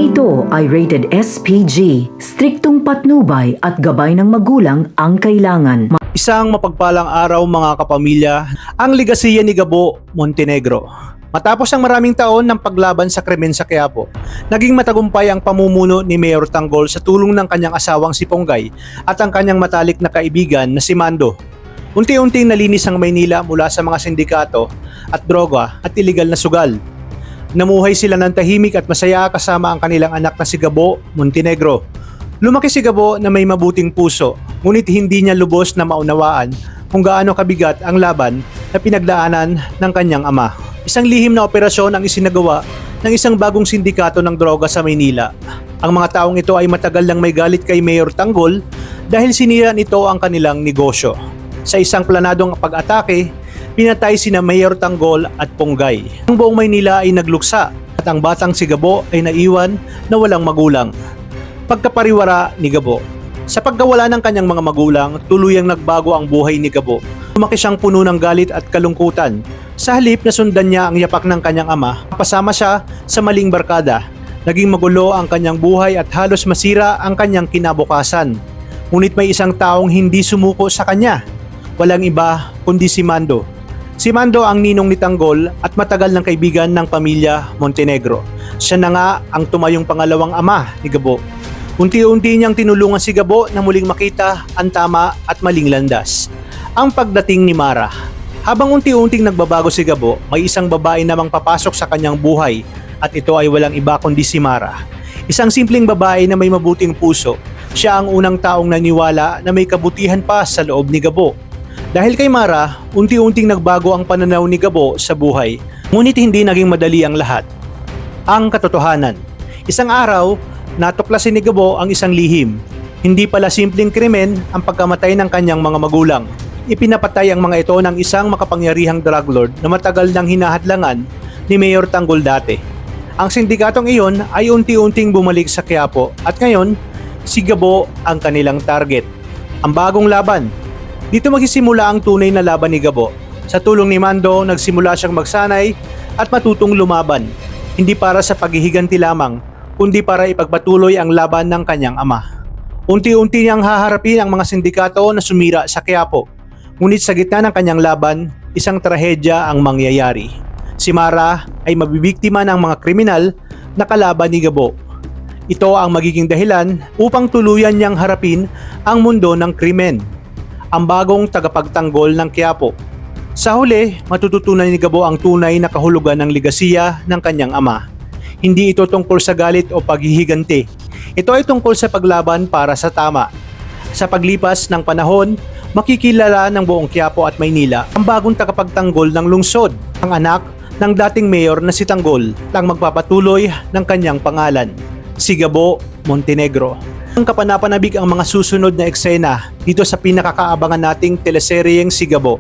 ito ay rated SPG, striktong patnubay at gabay ng magulang ang kailangan. Isang mapagpalang araw mga kapamilya, ang ligasiya ni Gabo Montenegro. Matapos ang maraming taon ng paglaban sa krimen sa Quiapo, naging matagumpay ang pamumuno ni Mayor Tanggol sa tulong ng kanyang asawang si Ponggay at ang kanyang matalik na kaibigan na si Mando. Unti-unting nalinis ang Maynila mula sa mga sindikato at droga at iligal na sugal. Namuhay sila ng tahimik at masaya kasama ang kanilang anak na si Gabo Montenegro. Lumaki si Gabo na may mabuting puso, ngunit hindi niya lubos na maunawaan kung gaano kabigat ang laban na pinagdaanan ng kanyang ama. Isang lihim na operasyon ang isinagawa ng isang bagong sindikato ng droga sa Maynila. Ang mga taong ito ay matagal nang may galit kay Mayor Tanggol dahil sinira nito ang kanilang negosyo. Sa isang planadong pag-atake, pinatay sina Mayor Tanggol at Ponggay. Ang buong Maynila ay nagluksa at ang batang si Gabo ay naiwan na walang magulang. Pagkapariwara ni Gabo. Sa pagkawala ng kanyang mga magulang, tuluyang nagbago ang buhay ni Gabo. Lumaki siyang puno ng galit at kalungkutan. Sa halip na sundan niya ang yapak ng kanyang ama, pasama siya sa maling barkada. Naging magulo ang kanyang buhay at halos masira ang kanyang kinabukasan. Ngunit may isang taong hindi sumuko sa kanya. Walang iba kundi si Mando. Si Mando ang ninong ni Tanggol at matagal ng kaibigan ng pamilya Montenegro. Siya na nga ang tumayong pangalawang ama ni Gabo. Unti-unti niyang tinulungan si Gabo na muling makita ang tama at maling landas. Ang pagdating ni Mara. Habang unti-unting nagbabago si Gabo, may isang babae namang papasok sa kanyang buhay at ito ay walang iba kundi si Mara. Isang simpleng babae na may mabuting puso. Siya ang unang taong naniwala na may kabutihan pa sa loob ni Gabo. Dahil kay Mara, unti-unting nagbago ang pananaw ni Gabo sa buhay, ngunit hindi naging madali ang lahat. Ang katotohanan. Isang araw, natuklasin ni Gabo ang isang lihim. Hindi pala simpleng krimen ang pagkamatay ng kanyang mga magulang. Ipinapatay ang mga ito ng isang makapangyarihang drug lord na matagal nang hinahadlangan ni Mayor Tanggol dati. Ang sindikatong iyon ay unti-unting bumalik sa Quiapo at ngayon, si Gabo ang kanilang target. Ang bagong laban. Dito magsisimula ang tunay na laban ni Gabo. Sa tulong ni Mando, nagsimula siyang magsanay at matutong lumaban. Hindi para sa paghihiganti lamang, kundi para ipagpatuloy ang laban ng kanyang ama. Unti-unti niyang haharapin ang mga sindikato na sumira sa Quiapo. Ngunit sa gitna ng kanyang laban, isang trahedya ang mangyayari. Si Mara ay mabibiktima ng mga kriminal na kalaban ni Gabo. Ito ang magiging dahilan upang tuluyan niyang harapin ang mundo ng krimen. Ang bagong tagapagtanggol ng Quiapo. Sa huli, matututunan ni Gabo ang tunay na kahulugan ng ligasiya ng kanyang ama. Hindi ito tungkol sa galit o paghihiganti. Ito ay tungkol sa paglaban para sa tama. Sa paglipas ng panahon, makikilala ng buong Quiapo at Maynila ang bagong tagapagtanggol ng lungsod, ang anak ng dating mayor na si Tanggol, ang magpapatuloy ng kanyang pangalan, si Gabo Montenegro. Ang kapanapanabik ang mga susunod na eksena dito sa pinakakaabangan nating teleseryeng si Gabo.